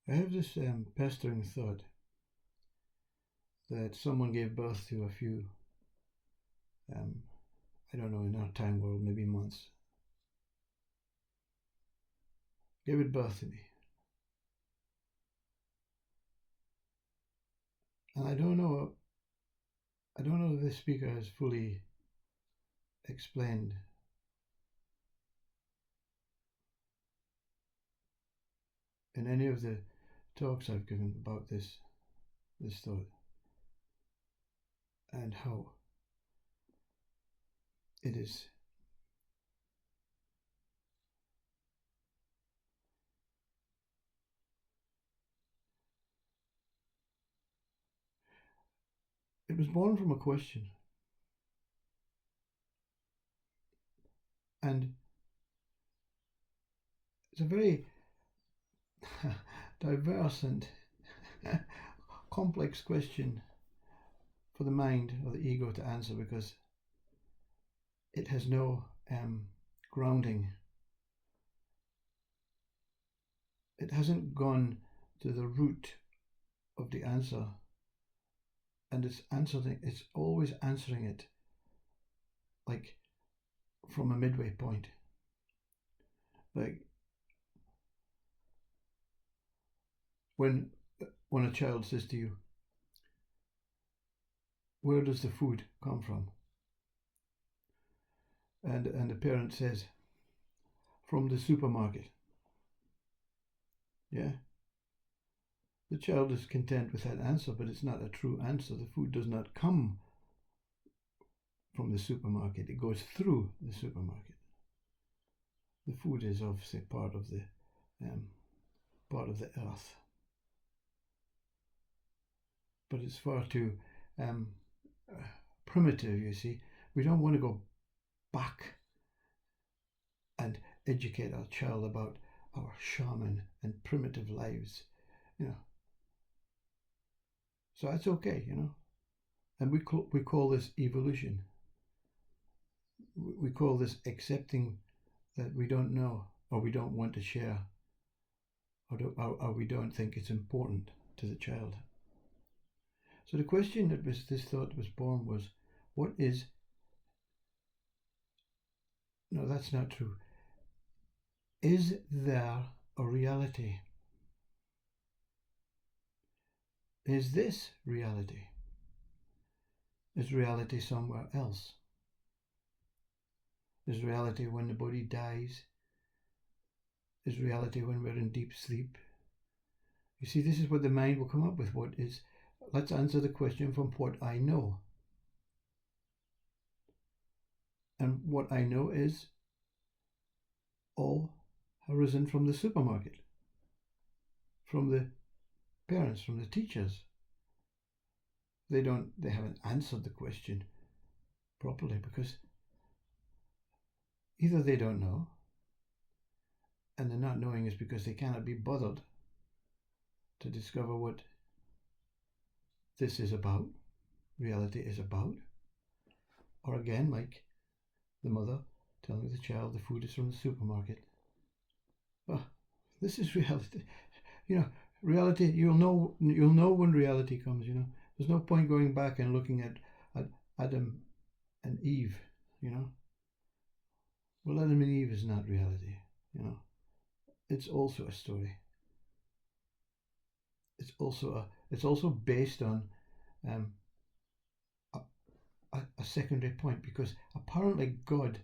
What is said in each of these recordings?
I have this pestering thought that someone gave birth to a few, I don't know, in our time world, maybe months, gave it birth to me. And I don't know if this speaker has fully explained in any of the talks I've given about this thought and how it is it was born from a question, and it's a very diverse and complex question for the mind or the ego to answer, because it has no grounding. It hasn't gone to the root of the answer, and it's always answering it like from a midway point. Like when a child says to you, where does the food come from? And the parent says, from the supermarket. Yeah? The child is content with that answer, but it's not a true answer. The food does not come from the supermarket. It goes through the supermarket. The food is obviously part of the earth, but it's far too primitive. You see, we don't want to go back and educate our child about our shaman and primitive lives, So that's okay, And we call this evolution. We call this accepting that we don't know, or we don't want to share, or we don't think it's important to the child. So the question that this thought was born was, what is... No, that's not true. Is there a reality? Is this reality? Is reality somewhere else? Is reality when the body dies? Is reality when we're in deep sleep? You see, this is what the mind will come up with. What is... Let's answer the question from what I know. And what I know is all arisen from the supermarket, from the parents, from the teachers. They haven't answered the question properly, because either they don't know, and they're not knowing is because they cannot be bothered to discover what this is about, reality is about. Or again, like the mother telling the child the food is from the supermarket. Oh, this is reality. Reality, you'll know when reality comes, There's no point going back and looking at Adam and Eve, Well, Adam and Eve is not reality, It's also a story. It's also based on a secondary point, because apparently God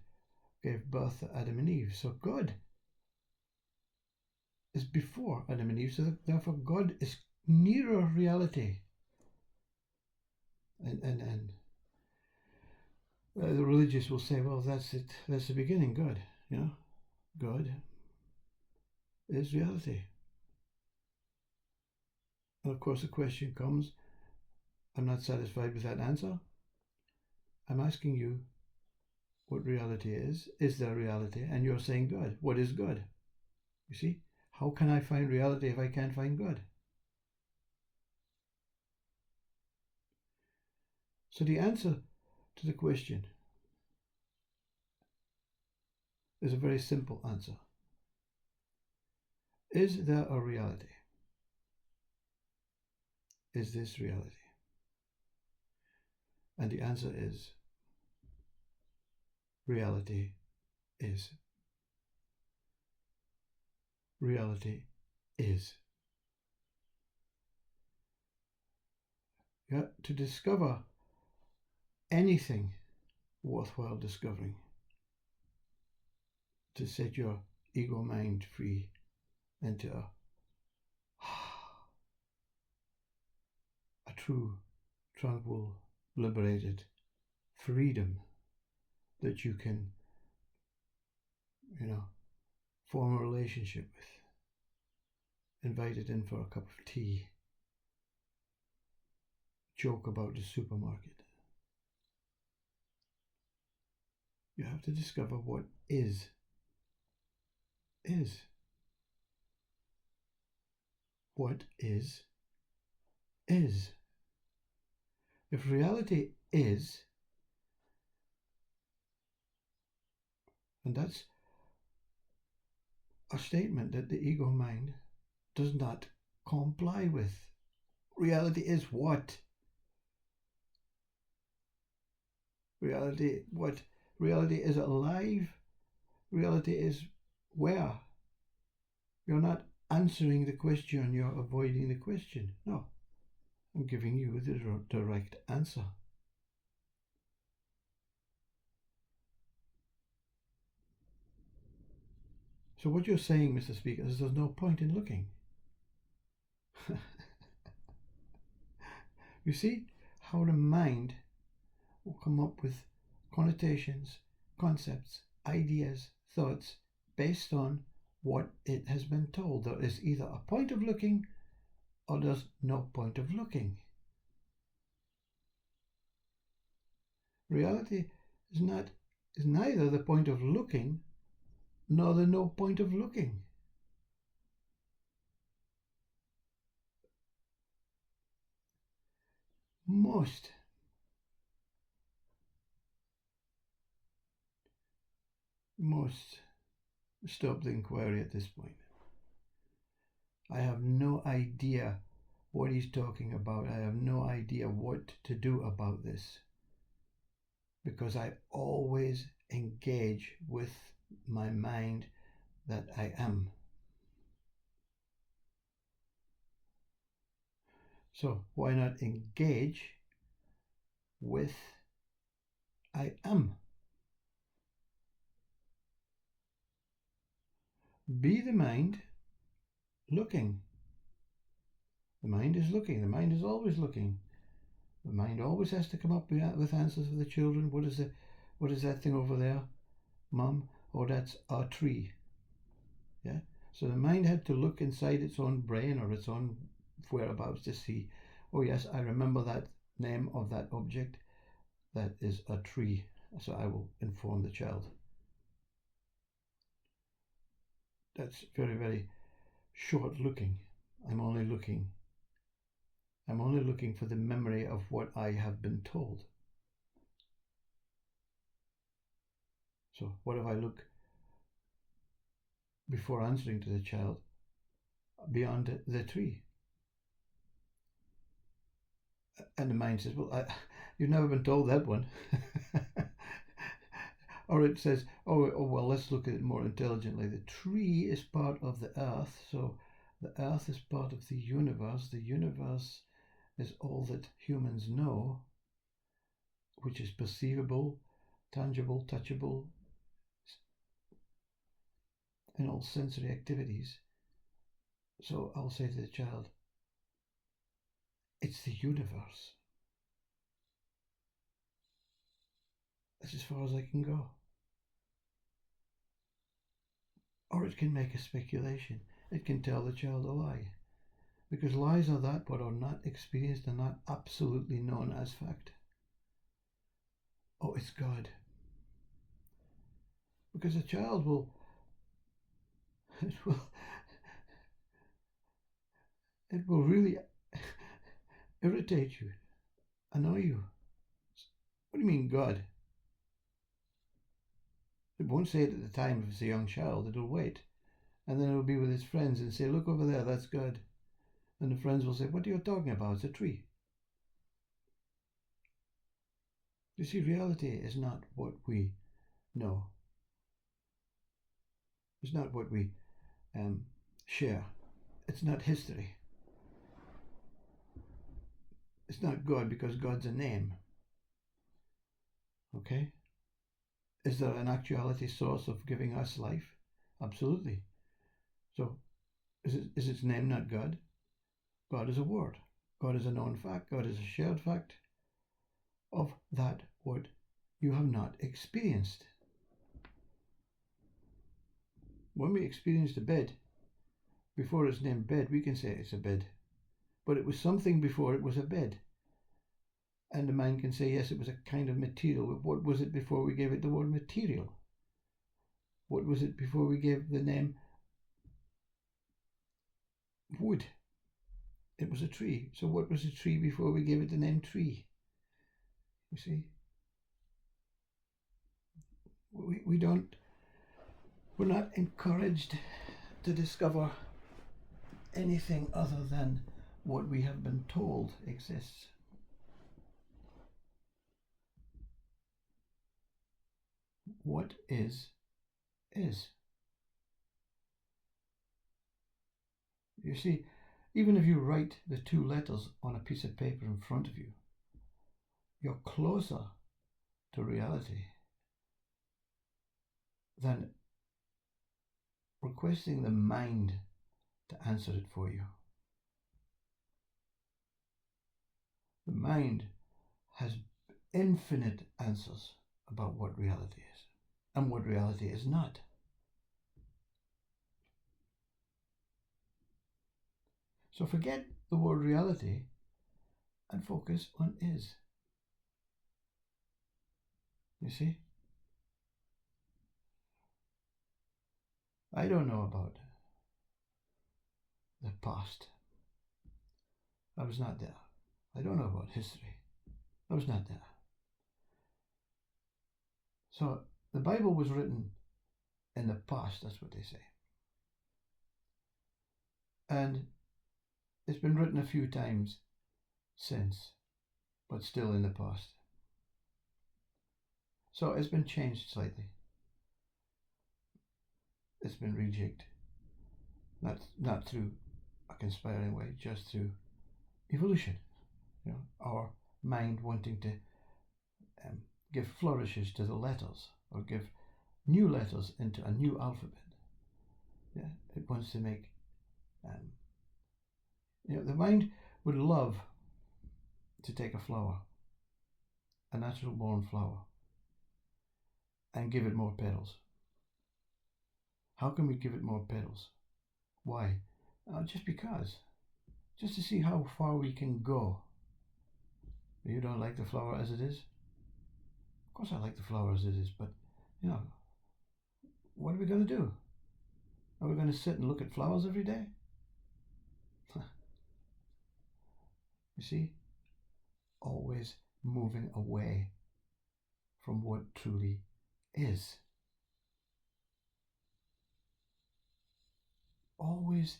gave birth to Adam and Eve. So God is before Adam and Eve, so therefore God is nearer reality. And the religious will say, well, that's it. That's the beginning. God, God is reality. And of course, the question comes, I'm not satisfied with that answer. I'm asking you what reality is. Is there reality? And you're saying God. What is God? You see? How can I find reality if I can't find God? So the answer to the question is a very simple answer. Is there a reality? is this reality? And the answer is reality is. Reality is. To discover anything worthwhile discovering, to set your ego mind free into a true, tranquil, liberated freedom that you can, form a relationship with, invite it in for a cup of tea, joke about the supermarket. You have to discover what is. What is. If reality is, and that's a statement that the ego mind does not comply with. Reality is what? Reality is alive. Reality is where? You're not answering the question, you're avoiding the question. No, I'm giving you the direct answer. So what you're saying, Mr. Speaker, is there's no point in looking. You see how the mind will come up with connotations, concepts, ideas, thoughts based on what it has been told. There is either a point of looking or there's no point of looking. Reality is neither the point of looking nor the no point of looking. Most stop the inquiry at this point. I have no idea what he's talking about. I have no idea what to do about this, because I always engage with my mind that I am. So why not engage with I am? Be the mind looking. The mind is looking. The mind is always looking. The mind always has to come up with answers for the children. What is that thing over there, Mum? Oh, that's a tree. Yeah. So the mind had to look inside its own brain or its own whereabouts to see, oh yes, I remember that name of that object. That is a tree. So I will inform the child. That's very, very short looking. I'm only looking for the memory of what I have been told. So what if I look before answering to the child beyond the tree? And the mind says, well, you've never been told that one. Or it says, oh, well, let's look at it more intelligently. The tree is part of the earth, so the earth is part of the universe. The universe is all that humans know, which is perceivable, tangible, touchable, and all sensory activities. So I'll say to the child, it's the universe. That's as far as I can go. Or it can make a speculation. It can tell the child a lie. Because lies are that what are not experienced and not absolutely known as fact. Oh, it's God. Because a child will really irritate you, annoy you. What do you mean, God? It won't say it at the time if it's a young child. It'll wait. And then it'll be with its friends and say, look over there, that's God. And the friends will say, what are you talking about? It's a tree. You see, reality is not what we know. It's not what we share. It's not history. It's not God, because God's a name. Okay? Is there an actuality source of giving us life? Absolutely. So, is its name not God? God is a word. God is a known fact. God is a shared fact of that what you have not experienced. When we experienced a bed, before it's named bed, we can say it's a bed. But it was something before it was a bed. And the mind can say, yes, it was a kind of material. But what was it before we gave it the word material? What was it before we gave the name wood? It was a tree. So what was a tree before we gave it the name tree? You see? We're not encouraged to discover anything other than what we have been told exists. What is. You see, even if you write the two letters on a piece of paper in front of you, you're closer to reality than requesting the mind to answer it for you. The mind has infinite answers about what reality is and what reality is not. So forget the word reality and focus on is. You see? I don't know about the past. I was not there. I don't know about history. I was not there. So the Bible was written in the past, that's what they say. And it's been written a few times since, but still in the past. So it's been changed slightly. It's been rejigged. Not through a conspiring way, just through evolution. Our mind wanting to give flourishes to the letters, or give new letters into a new alphabet. Yeah, it wants to make. The mind would love to take a flower, a natural born flower, and give it more petals. How can we give it more petals? Why? Just because. Just to see how far we can go. You don't like the flower as it is? Of course I like the flower as it is, but, what are we going to do? Are we going to sit and look at flowers every day? You see? Always moving away from what truly is. Always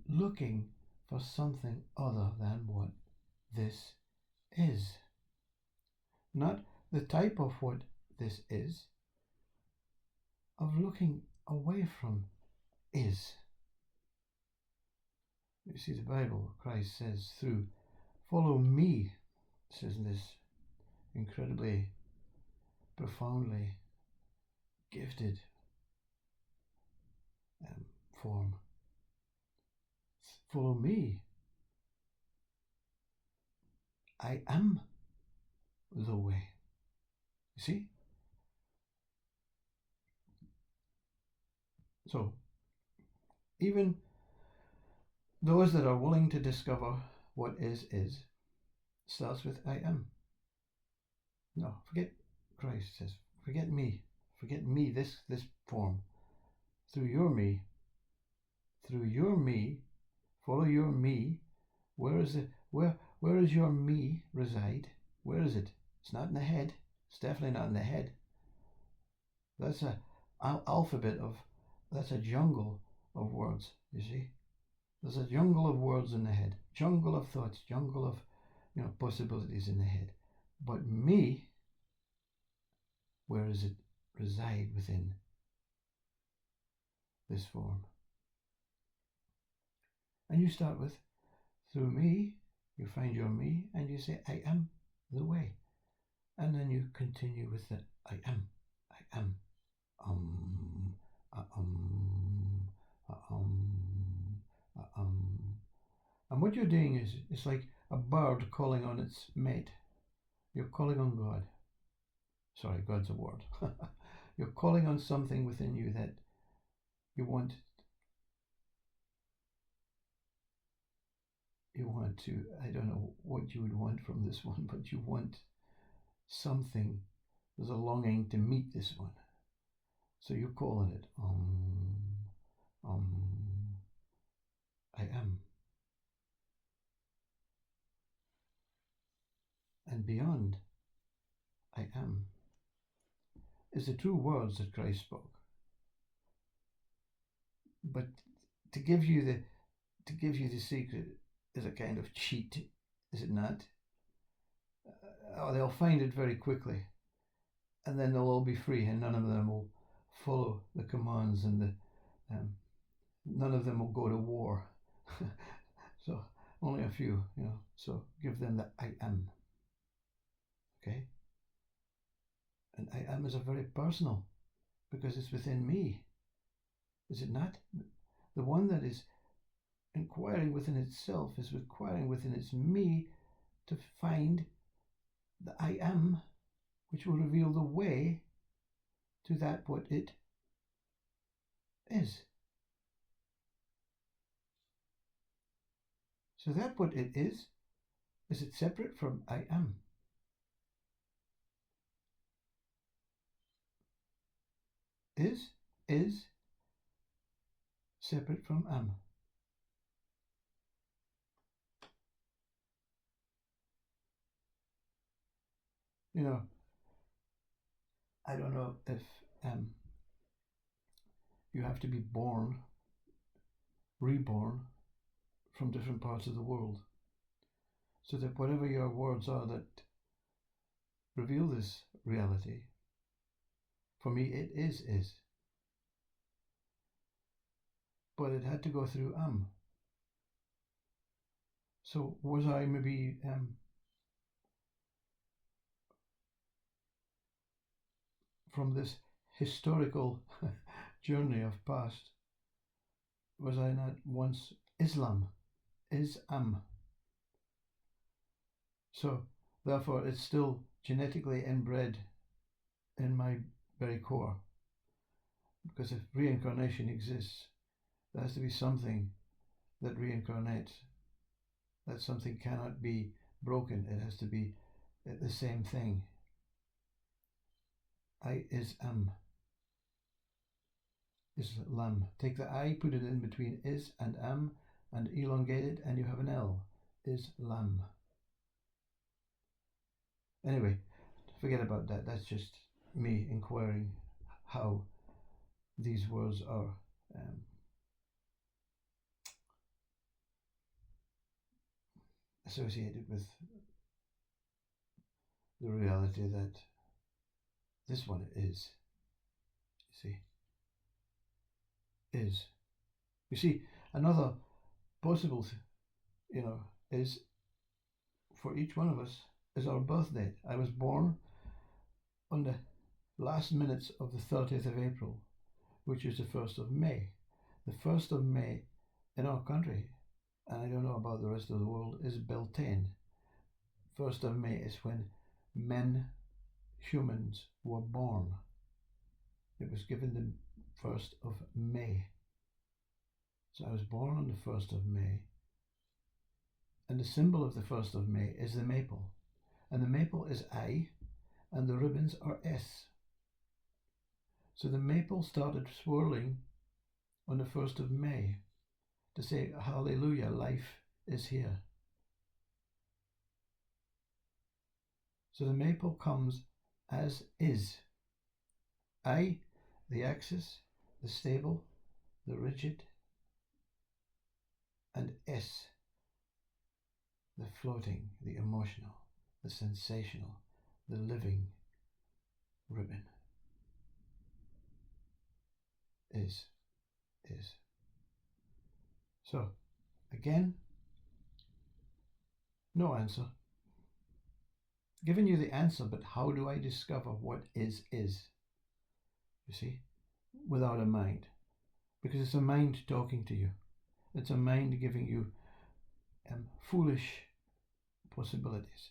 looking for something other than what this is. Not the type of what this is, of looking away from is. You see, the Bible, Christ says through, follow me, says in this incredibly, profoundly gifted form. Follow me. I am the way. You see? So, even those that are willing to discover what is starts with I am. No, forget Christ says, forget me, this form. Through your me, follow your me. Where is your me reside? Where is it? It's not in the head. It's definitely not in the head. That's a alphabet of, that's a jungle of words, you see. There's a jungle of words in the head, jungle of thoughts, jungle of possibilities in the head. But me, where does it reside within this form? And you start with, through me, you find your me, and you say, I am the way. And then you continue with the I am, I am, um, And what you're doing is, it's like a bird calling on its mate. You're calling on God. Sorry, God's a word. You're calling on something within you that you want to, I don't know what you would want from this one, but you want something. There's a longing to meet this one. So you're calling it, I am. And beyond I am is the true words that Christ spoke. But to give you the secret is a kind of cheat, is it not? They'll find it very quickly, and then they'll all be free, and none of them will follow the commands, and none of them will go to war. So only a few, So give them the I am. Okay? And I am is a very personal, because it's within me. Is it not? The one that is inquiring within itself is inquiring within its me to find the I am, which will reveal the way to that what it is. So that what it is it separate from I am? Is separate from am. I don't know if you have to be reborn from different parts of the world, so that whatever your words are that reveal this reality, for me it is. But it had to go through am. So was I maybe from this historical journey of past, was I not once Islam? Is am. So therefore it's still genetically inbred in my very core. Because if reincarnation exists, there has to be something that reincarnates. That something cannot be broken. It has to be the same thing. I is am. Islam. Take the I, put it in between is and am, and elongate it, and you have an L. Islam. Anyway, forget about that. That's just me inquiring how these words are associated with the reality that this one is. You see, is. You see, another possible, is for each one of us is our birth date. I was born on the last minutes of the 30th of April, which is the 1st of May. The 1st of May in our country, and I don't know about the rest of the world, is Beltane. 1st of May is when humans were born. It was given the 1st of May. So I was born on the 1st of May. And the symbol of the 1st of May is the maple. And the maple is I, and the ribbons are S. So the maple started swirling on the 1st of May to say, hallelujah, life is here. So the maple comes as is. I, the axis, the stable, the rigid, and S, the floating, the emotional, the sensational, the living ribbon. Is. So, again, no answer. Giving you the answer, but how do I discover what is? You see, without a mind. Because it's a mind talking to you. It's a mind giving you foolish possibilities.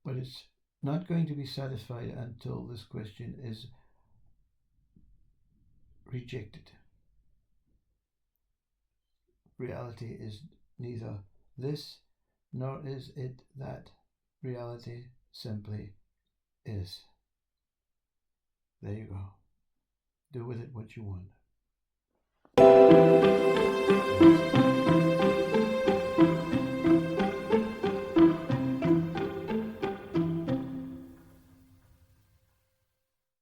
But it's not going to be satisfied until this question is rejected. Reality is neither this nor is it that. Reality simply is. There you go. Do with it what you want.